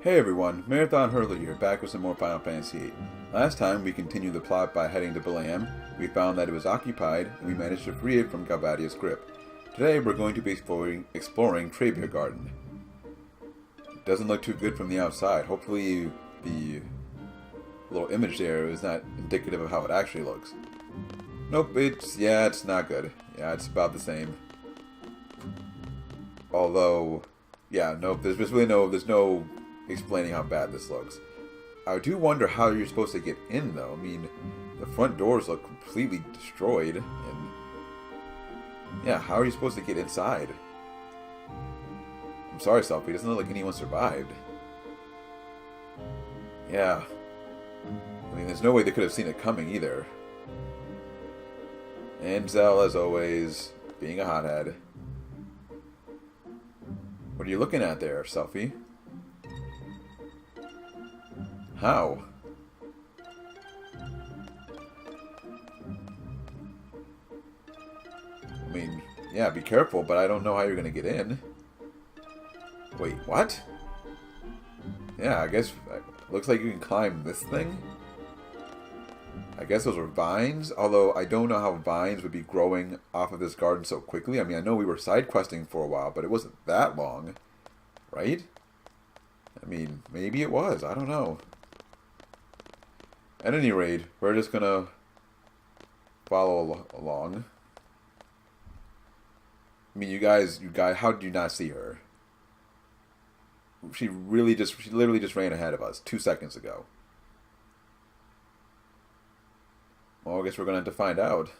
Hey everyone, Marathon Hurler here, back with some more Final Fantasy VIII. Last time we continued the plot by heading to Balam. We found that it was occupied, and we managed to free it from Galvadia's grip. Today we're going to be exploring Trabia Garden. It doesn't look too good from the outside. Hopefully the little image there is not indicative of how it actually looks. Nope, it's not good. Yeah, it's about the same. Although, yeah, nope, there's no explaining how bad this looks. I do wonder how you're supposed to get in, though. I mean, the front doors look completely destroyed, and yeah, how are you supposed to get inside? I'm sorry, Selphie, it doesn't look like anyone survived. Yeah. I mean, there's no way they could have seen it coming, either. And Zell, as always, being a hothead. What are you looking at there, Selphie? How? I mean, yeah, be careful, but I don't know how you're going to get in. Wait, what? Yeah, I guess, looks like you can climb this thing? I guess those are vines, although I don't know how vines would be growing off of this garden so quickly. I mean, I know we were side questing for a while, but it wasn't that long, right? I mean, maybe it was, I don't know. At any rate, we're just gonna follow along. I mean, you guys, how did you not see her? She literally just ran ahead of us 2 seconds ago. Well, I guess we're gonna have to find out.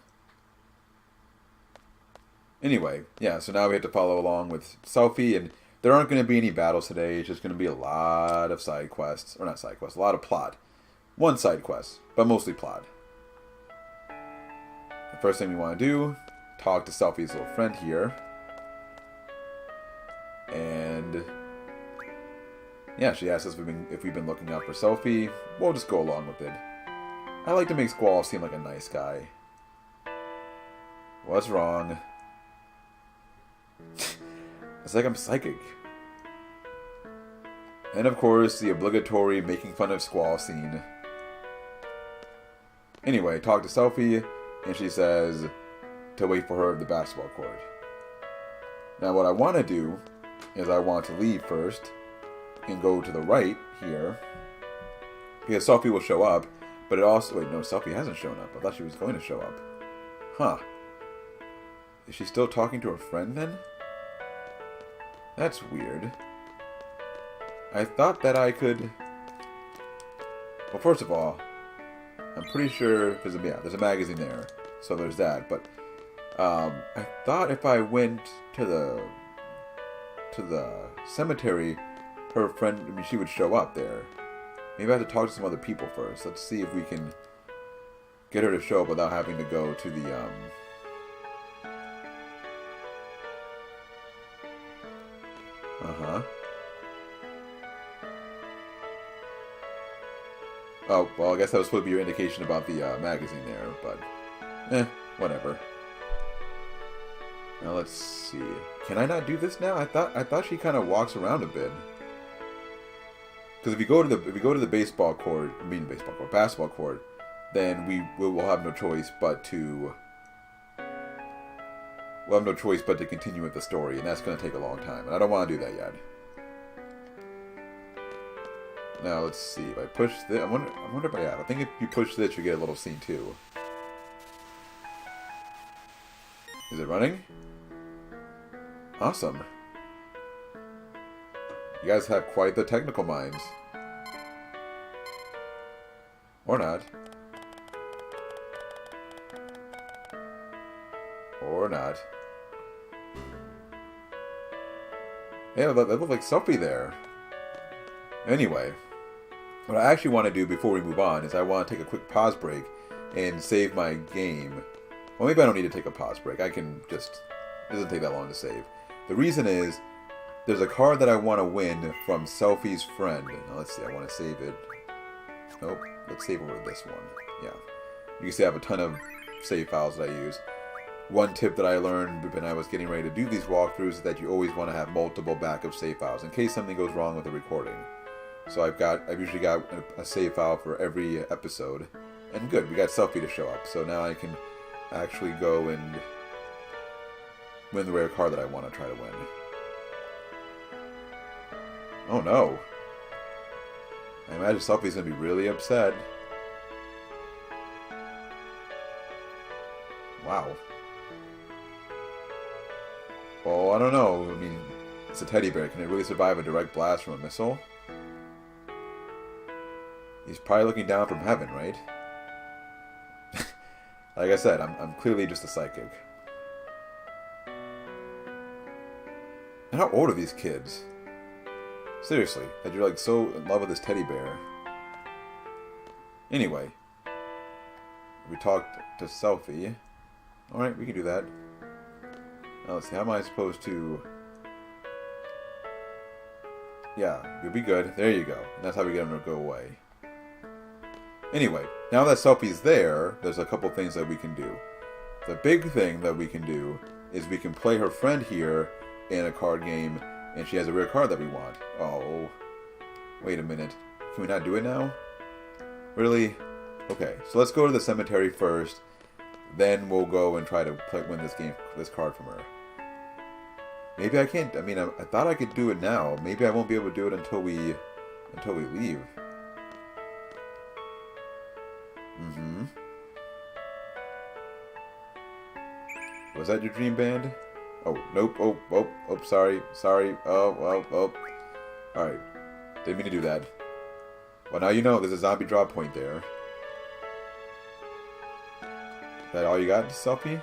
Anyway, yeah, so now we have to follow along with Selphie, and there aren't going to be any battles today. It's just going to be a lot of side quests, or not side quests, a lot of plot. One side quest, but mostly plot. The first thing we want to do, talk to Selphie's little friend here. And yeah, she asked us if we've been looking out for Selphie. We'll just go along with it. I like to make Squall seem like a nice guy. What's wrong? It's like I'm psychic. And of course, the obligatory making fun of Squall scene. Anyway, talk to Selphie, and she says to wait for her at the basketball court. Now what I want to do is I want to leave first and go to the right here, because Selphie will show up, but it also... Wait, no, Selphie hasn't shown up. I thought she was going to show up. Huh. Is she still talking to her friend then? That's weird. I thought that I could... Well, first of all, I'm pretty sure there's a magazine there, so there's that. But I thought if I went to the cemetery, her friend, I mean, she would show up there. Maybe I have to talk to some other people first. Let's see if we can get her to show up without having to go to the Oh, well, I guess that was supposed to be your indication about the magazine there, but whatever. Now let's see. Can I not do this now? I thought she kind of walks around a bit. Because if we go to the basketball court, then we will have no choice but to continue with the story, and that's going to take a long time, and I don't want to do that yet. Now let's see. If I push this, I wonder if I think if you push this, you get a little scene too. Is it running? Awesome. You guys have quite the technical minds. Or not. Or not. Yeah, that looked like Selphie there. Anyway, what I actually want to do before we move on is I want to take a quick pause break and save my game. Well, maybe I don't need to take a pause break. I can just... It doesn't take that long to save. The reason is, there's a card that I want to win from Selphie's friend. Now, let's see. I want to save it. Nope. Let's save over this one. Yeah. You can see I have a ton of save files that I use. One tip that I learned when I was getting ready to do these walkthroughs is that you always want to have multiple backup save files in case something goes wrong with the recording. So I've usually got a save file for every episode. And good, we got Selfie to show up. So now I can actually go and win the rare card that I want to try to win. Oh no. I imagine Selfie's going to be really upset. Wow. Oh, I don't know. I mean, it's a teddy bear. Can it really survive a direct blast from a missile? He's probably looking down from heaven, right? Like I said, I'm clearly just a psychic. And how old are these kids? Seriously, that you're like so in love with this teddy bear. Anyway, we talked to Selfie. Alright, we can do that. Now let's see, how am I supposed to... Yeah, you'll be good. There you go. And that's how we get him to go away. Anyway, now that Selfie's there, there's a couple things that we can do. The big thing that we can do is we can play her friend here in a card game, and she has a rare card that we want. Oh, wait a minute. Can we not do it now? Really? Okay, so let's go to the cemetery first. Then we'll go and try to win this card from her. Maybe I can't. I mean, I thought I could do it now. Maybe I won't be able to do it until we leave. Was that your dream band? Oh, nope. Oh, sorry. Oh. Alright. Didn't mean to do that. Well, now you know there's a zombie drop point there. Is that all you got, Selfie?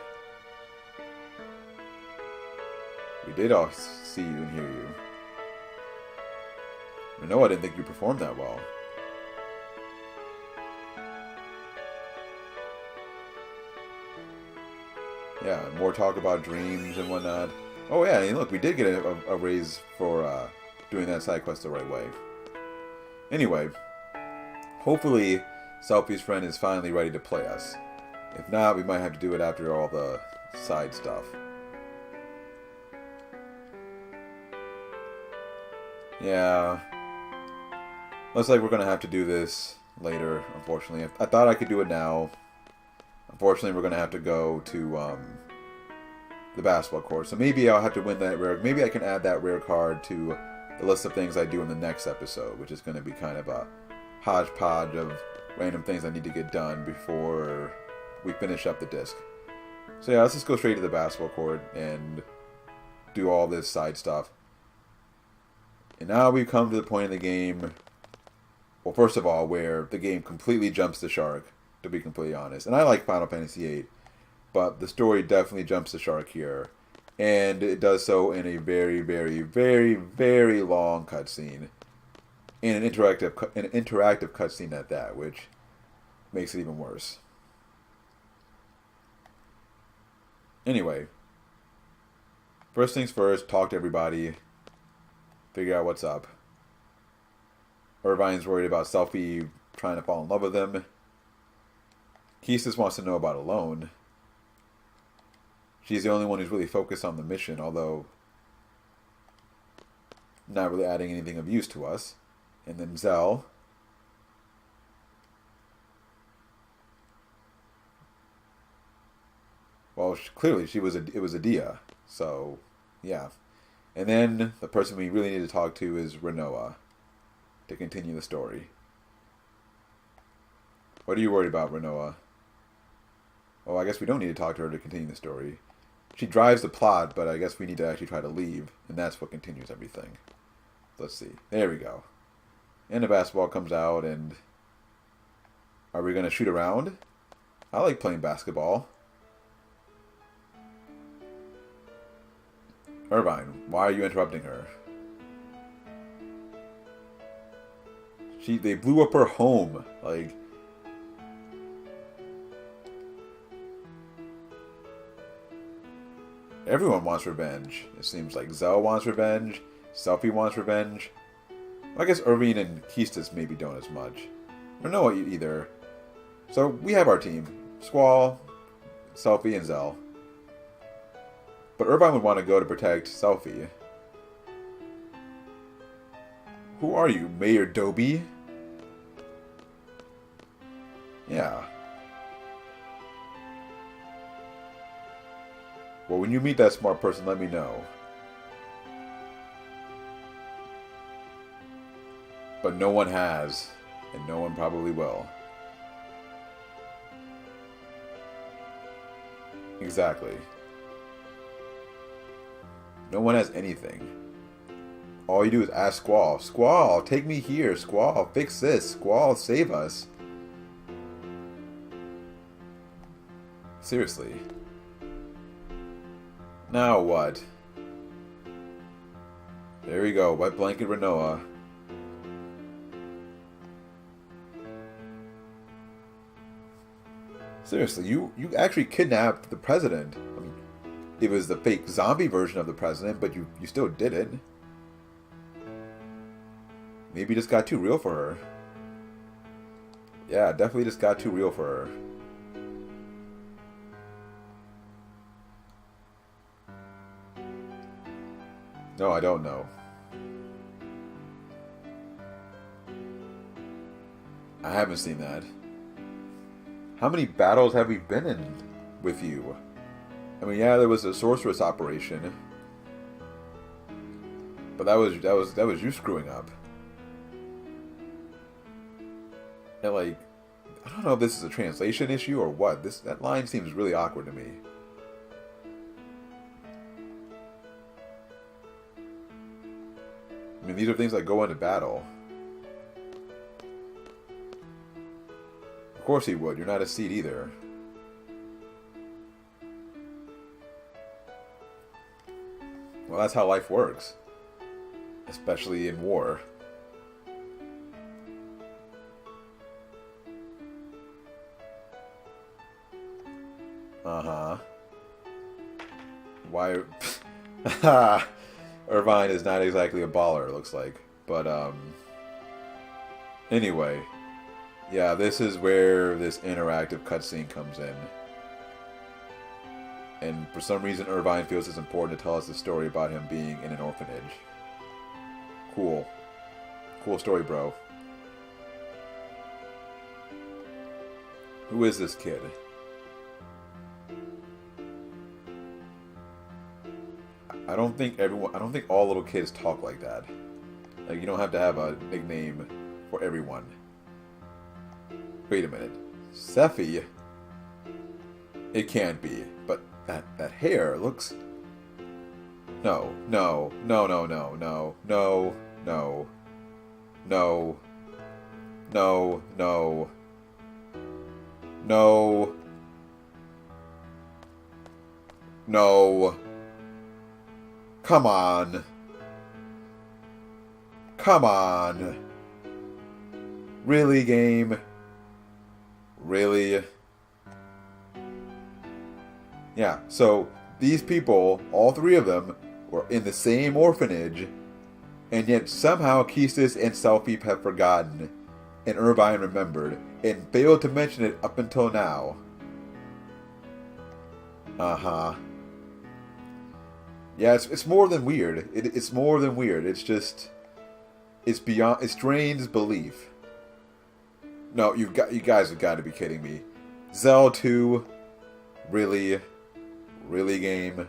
We did all see you and hear you. I know I didn't think you performed that well. Yeah, more talk about dreams and whatnot. Oh yeah, and look, we did get a raise for doing that side quest the right way. Anyway, hopefully Selfie's friend is finally ready to play us. If not, we might have to do it after all the side stuff. Yeah. Looks like we're going to have to do this later, unfortunately. I thought I could do it now. Unfortunately, we're going to have to go to the basketball court. So maybe I'll have to win that rare. Maybe I can add that rare card to the list of things I do in the next episode, which is going to be kind of a hodgepodge of random things I need to get done before we finish up the disc. So yeah, let's just go straight to the basketball court and do all this side stuff. And now we've come to the point in the game, well, first of all, where the game completely jumps the shark, to be completely honest. And I like Final Fantasy VIII, but the story definitely jumps the shark here. And it does so in a very, very, very, very long cutscene. And an interactive cutscene at that, which makes it even worse. Anyway, first things first, talk to everybody, figure out what's up. Irvine's worried about Selfie trying to fall in love with him. Keistis wants to know about Alone. She's the only one who's really focused on the mission, although not really adding anything of use to us. And then Zell. Well, clearly it was Adia, so yeah. And then the person we really need to talk to is Renoa to continue the story. What are you worried about, Renoa? Well, I guess we don't need to talk to her to continue the story. She drives the plot, but I guess we need to actually try to leave, and that's what continues everything. Let's see. There we go. And the basketball comes out, and are we going to shoot around? I like playing basketball. Irvine, why are you interrupting her? They blew up her home. Like, everyone wants revenge. It seems like Zell wants revenge. Selfie wants revenge. I guess Irvine and Keistis maybe don't as much. Or no either. So we have our team. Squall, Selfie, and Zell. But Irvine would want to go to protect Selfie. Who are you, Mayor Doby? Yeah. Well, when you meet that smart person, let me know. But no one has, and no one probably will. Exactly. No one has anything. All you do is ask Squall. Squall, take me here. Squall, fix this. Squall, save us. Seriously. Now what? There we go. Wet blanket Renoa. Seriously, you actually kidnapped the president. I mean, it was the fake zombie version of the president, but you still did it. Maybe it just got too real for her. Yeah, definitely just got too real for her. No, I don't know. I haven't seen that. How many battles have we been in with you? I mean, yeah, there was a sorceress operation, but that was you screwing up. And like, I don't know if this is a translation issue or what. That line seems really awkward to me. I mean, these are things that go into battle. Of course he would. You're not a seed either. Well, that's how life works. Especially in war. Uh-huh. Why... Irvine is not exactly a baller, it looks like. But, anyway. Yeah, this is where this interactive cutscene comes in. And for some reason, Irvine feels it's important to tell us the story about him being in an orphanage. Cool. Cool story, bro. Who is this kid? I don't think all little kids talk like that. Like, you don't have to have a nickname for everyone. Wait a minute. Sephi? It can't be. But that hair looks... No. No. No, no, no, no. No. No. No. No. No. No. No. Come on. Come on. Really, game? Really? Yeah, so these people, all three of them, were in the same orphanage, and yet somehow Kesis and Selphie have forgotten, and Irvine remembered, and failed to mention it up until now. Uh-huh. Yeah, it's more than weird. It's more than weird. It's just... It's beyond... It strains belief. No, you guys have got to be kidding me. Zell 2? Really? Really, game?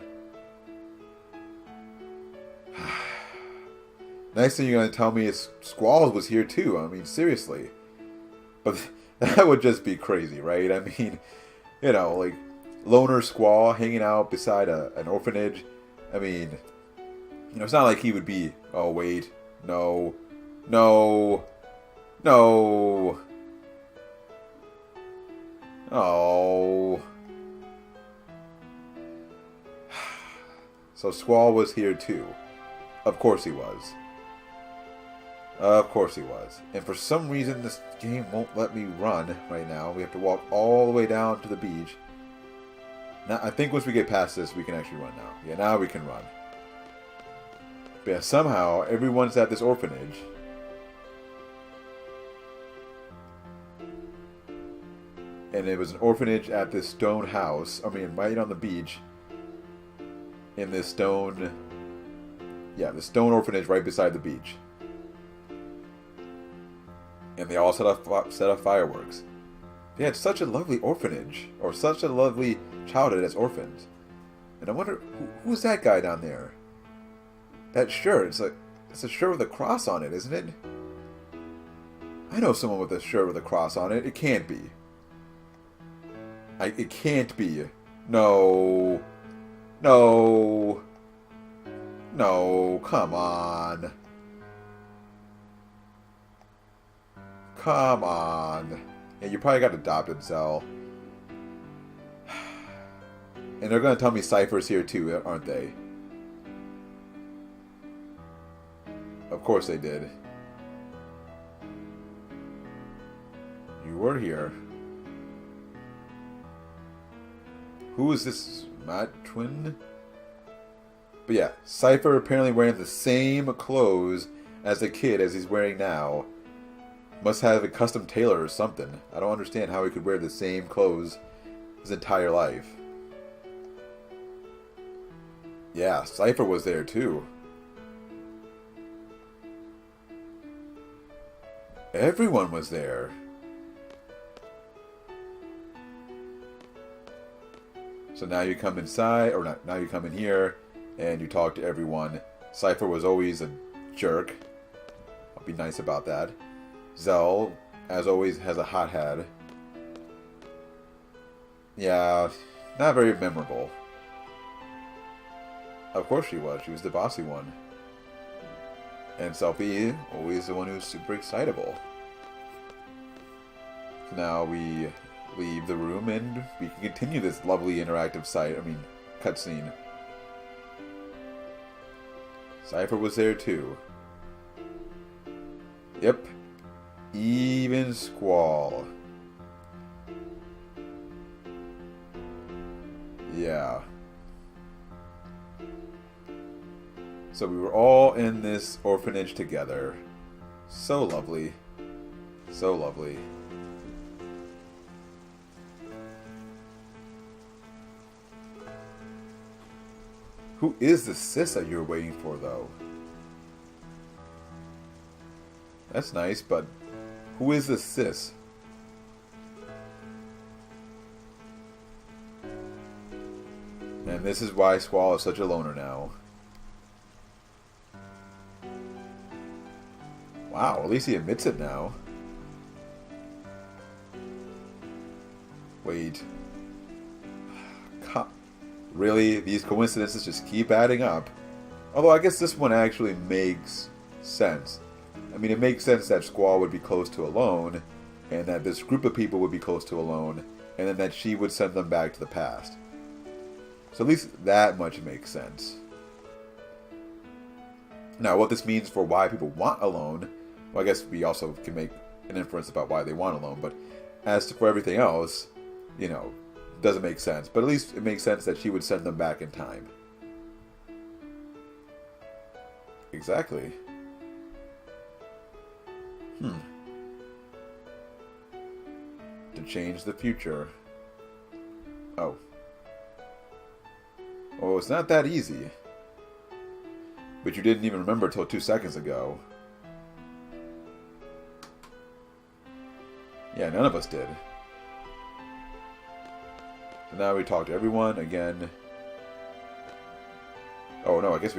Next thing you're going to tell me is Squalls was here too. I mean, seriously. But that would just be crazy, right? I mean, you know, like, loner Squall hanging out beside an orphanage. I mean, you know, it's not like he would be, oh, wait, no, no, no, oh. So Squall was here too. Of course he was. Of course he was. And for some reason this game won't let me run right now. We have to walk all the way down to the beach. Now, I think once we get past this, we can actually run now. Yeah, now we can run. But yeah, somehow, everyone's at this orphanage. And it was an orphanage at this stone house. I mean, right on the beach. In this stone... Yeah, the stone orphanage right beside the beach. And they all set off fireworks. They had such a lovely orphanage, or such a lovely childhood as orphans. And I wonder, who's that guy down there? That shirt, it's a shirt with a cross on it, isn't it? I know someone with a shirt with a cross on it. It can't be. It can't be. No. No. No, come on. Come on. Yeah, you probably got adopted, Zell. And they're going to tell me Cypher's here too, aren't they? Of course they did. You were here. Who is this? Matt Twin? But yeah, Cypher apparently wearing the same clothes as the kid as he's wearing now. Must have a custom tailor or something. I don't understand how he could wear the same clothes his entire life. Yeah, Cypher was there too. Everyone was there. So now you come inside, or not, now you come in here, and you talk to everyone. Cypher was always a jerk. I'll be nice about that. Zell, as always, has a hot head. Yeah, not very memorable. Of course she was. She was the bossy one. And Selfie, always the one who's super excitable. So now we leave the room and we can continue this lovely interactive cutscene. Cypher was there too. Yep. Even Squall. Yeah. So we were all in this orphanage together. So lovely. So lovely. Who is the sis that you were waiting for, though? That's nice, but who is the sis? And this is why Squall is such a loner now. Wow, at least he admits it now. Wait. Really? These coincidences just keep adding up. Although I guess this one actually makes sense. I mean, it makes sense that Squall would be close to Alone, and that this group of people would be close to Alone, and then that she would send them back to the past. So at least that much makes sense. Now, what this means for why people want Alone, well, I guess we also can make an inference about why they want Alone, but as for everything else, you know, doesn't make sense. But at least it makes sense that she would send them back in time. Exactly. To change the future. Oh. Oh, it's not that easy. But you didn't even remember till 2 seconds ago. Yeah, none of us did. So now we talk to everyone again. Oh no, I guess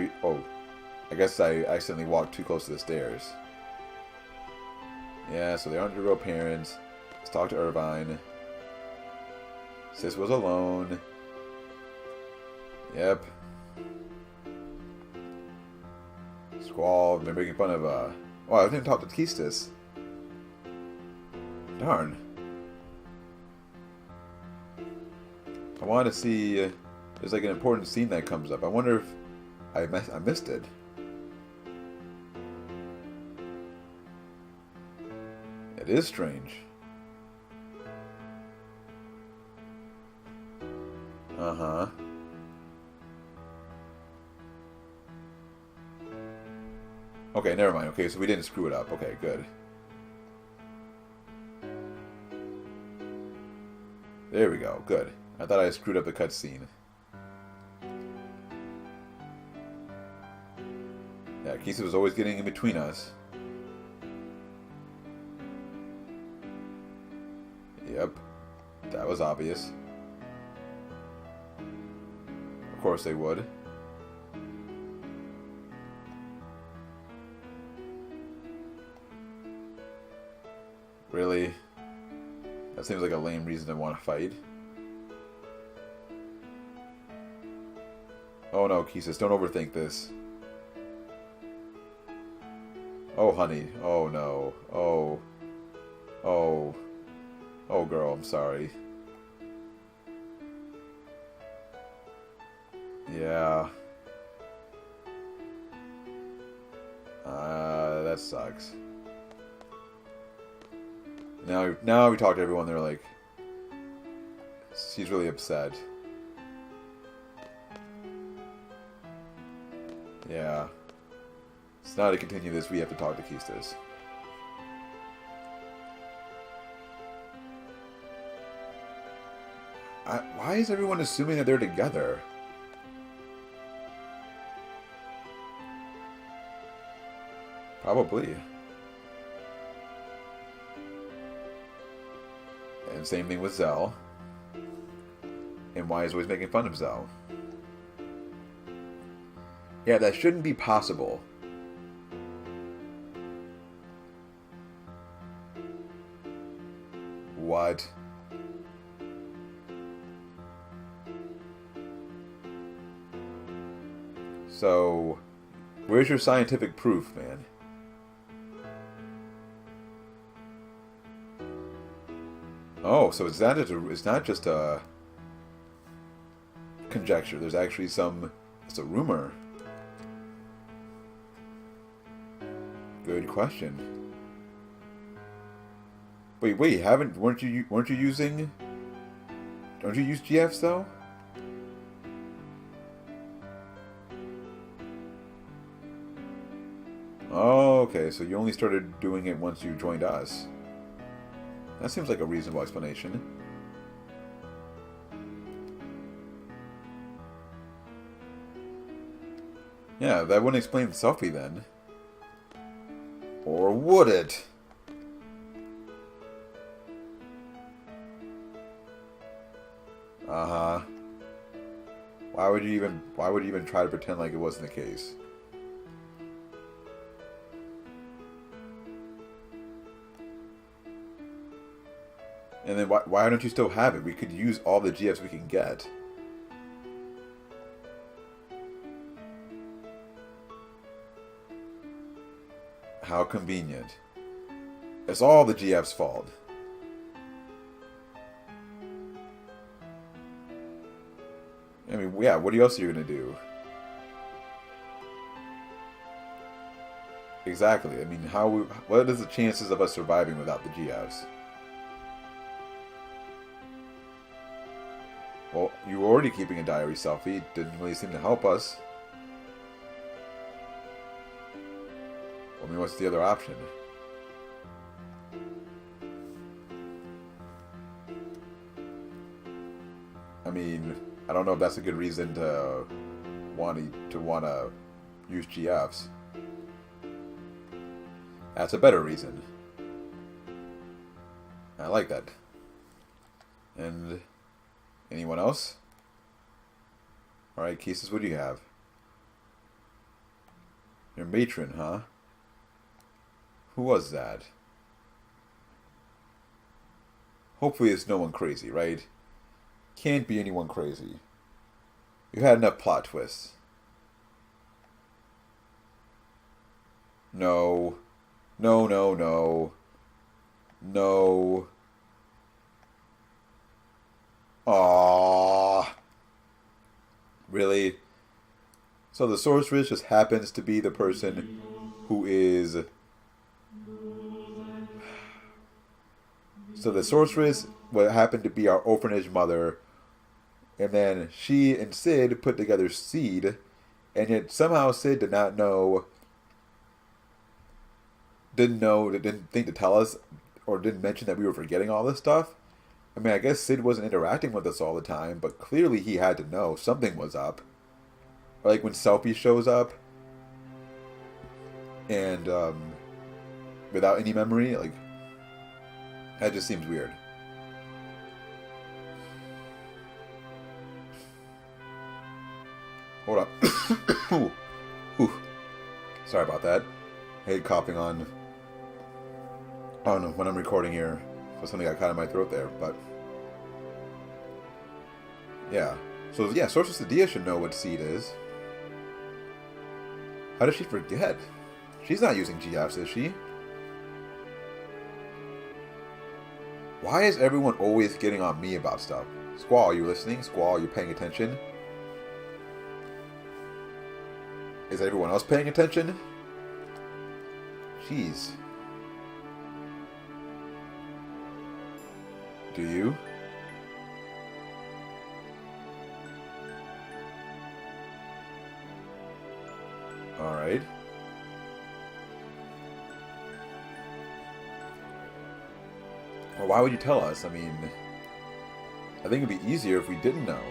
I accidentally walked too close to the stairs. Yeah, so they aren't your real parents. Let's talk to Irvine. Sis was alone. Yep. Squall, been making fun of, oh, I didn't talk to Keistis. Darn. I want to see, there's like an important scene that comes up. I wonder if I missed it. It is strange. Uh-huh. Okay, never mind. Okay, so we didn't screw it up. Okay, good. There we go. Good. I thought I screwed up the cutscene. Yeah, Keisha was always getting in between us. That was obvious. Of course they would. Really? That seems like a lame reason to want to fight. Oh no, Kisus, don't overthink this. Oh, honey. Oh no. Oh. Oh. Oh, girl, I'm sorry. Yeah. That sucks. Now we talk to everyone, they're like, she's really upset. Yeah. It's not to continue this, we have to talk to Kistis. Why is everyone assuming that they're together? Probably. And same thing with Zell. And why is always making fun of Zell? Yeah, that shouldn't be possible. What? So, where's your scientific proof, man? Oh, so it's not just a conjecture. There's actually it's a rumor. Good question. Wait, weren't you using? Don't you use GFs though? Oh, okay. So you only started doing it once you joined us. That seems like a reasonable explanation. Yeah, that wouldn't explain selfie then. Or would it? Uh-huh. Why would you even try to pretend like it wasn't the case? And then why don't you still have it? We could use all the GFs we can get. How convenient. It's all the GF's fault. I mean, yeah, what else are you going to do? Exactly. I mean, what is the chances of us surviving without the GFs? Well, you were already keeping a diary selfie. It didn't really seem to help us. I mean, what's the other option? I mean, I don't know if that's a good reason to want to use GFs. That's a better reason. I like that. And anyone else? Alright, Kisus, what do you have? Your matron, huh? Who was that? Hopefully it's no one crazy, right? Can't be anyone crazy. You've had enough plot twists. No. No, no, no. No. Aww. Really? So the sorceress just happens to be the person who is... So the sorceress what happened to be our orphanage mother, and then she and Sid put together Seed, and yet somehow Sid didn't think to tell us, or didn't mention that we were forgetting all this stuff. I mean, I guess Sid wasn't interacting with us all the time, but clearly he had to know something was up. Or like when Selfie shows up, and without any memory, like, that just seems weird. Hold up. Ooh. Ooh. Sorry about that. I hate coughing on when I'm recording here. So something got caught in my throat there, but yeah. So yeah, Sorceress Adia should know what seed is. How does she forget? She's not using GFs, is she? Why is everyone always getting on me about stuff? Squall, are you listening? Squall, are you paying attention? Is everyone else paying attention? Jeez. Do you? Alright. Well, why would you tell us? I mean, I think it'd be easier if we didn't know.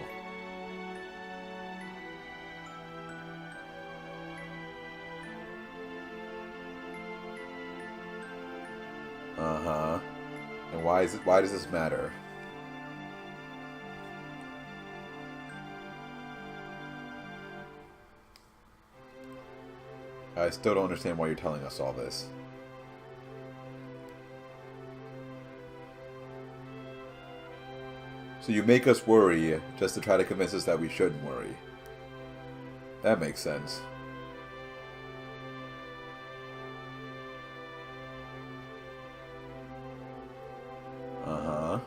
Uh-huh. And why does this matter? I still don't understand why you're telling us all this. So you make us worry just to try to convince us that we shouldn't worry. That makes sense. Uh-huh.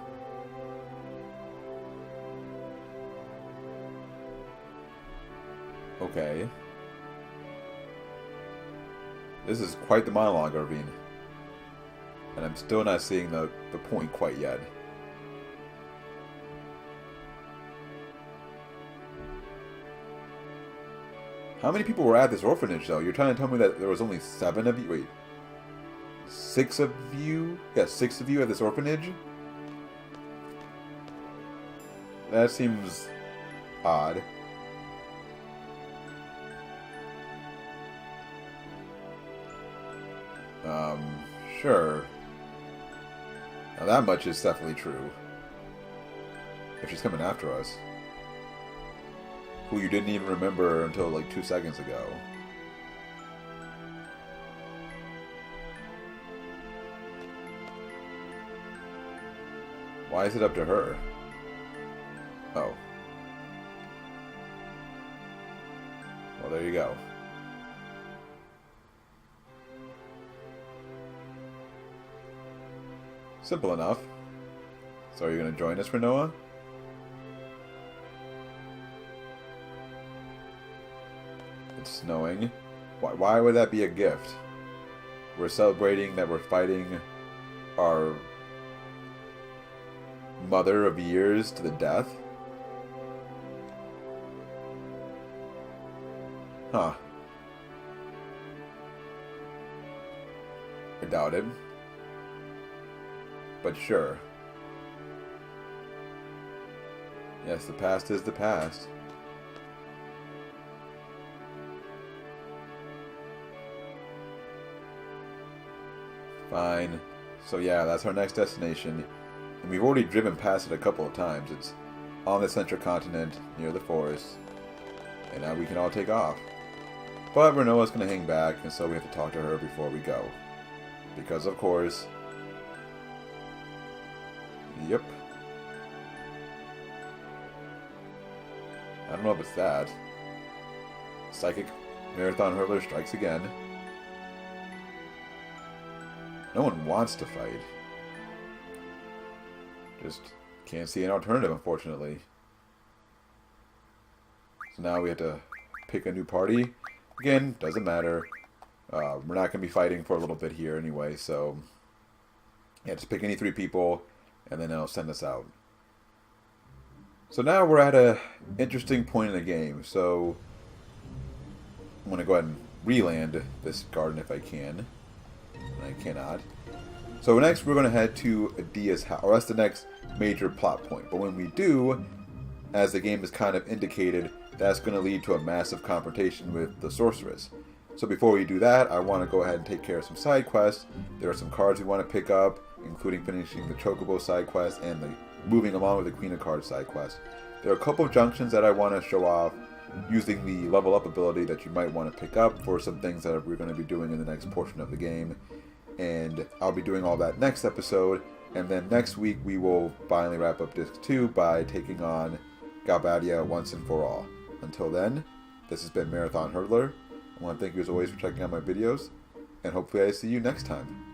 Okay. This is quite the monologue, Irvine. And I'm still not seeing the point quite yet. How many people were at this orphanage, though? You're trying to tell me that there was only 7 of you? Wait. 6 of you? Yeah, 6 of you at this orphanage? That seems odd. Sure. Now that much is definitely true. If she's coming after us. Who you didn't even remember until like 2 seconds ago. Why is it up to her? Oh. Well, there you go. Simple enough. So are you going to join us for Noah? It's snowing. Why would that be a gift? We're celebrating that we're fighting our mother of years to the death? Huh. I doubt it. But sure. Yes, the past is the past. Fine. So yeah, that's our next destination. And we've already driven past it a couple of times. It's on the central continent, near the forest. And now we can all take off. But Renoa's going to hang back, and so we have to talk to her before we go. Because, of course... Yep. I don't know if it's that. Psychic Marathon Hurler strikes again. No one wants to fight. Just can't see an alternative, unfortunately. So now we have to pick a new party. Again, doesn't matter. We're not going to be fighting for a little bit here anyway, so... Yeah, just pick any 3 people, and then it'll send us out. So now we're at a interesting point in the game, so... I'm going to go ahead and re-land this garden if I can. I cannot. So next we're going to head to Adia's house, or that's the next major plot point. But when we do, as the game has kind of indicated, that's going to lead to a massive confrontation with the sorceress. So before we do that, I want to go ahead and take care of some side quests. There are some cards we want to pick up, including finishing the Chocobo side quest and the moving along with the Queen of Cards side quest. There are a couple of junctions that I want to show off, using the level up ability that you might want to pick up for some things that we're going to be doing in the next portion of the game. And I'll be doing all that next episode. And then next week we will finally wrap up Disc 2 by taking on Galbadia once and for all. Until then, this has been Marathon Hurdler. I want to thank you as always for checking out my videos. And hopefully I see you next time.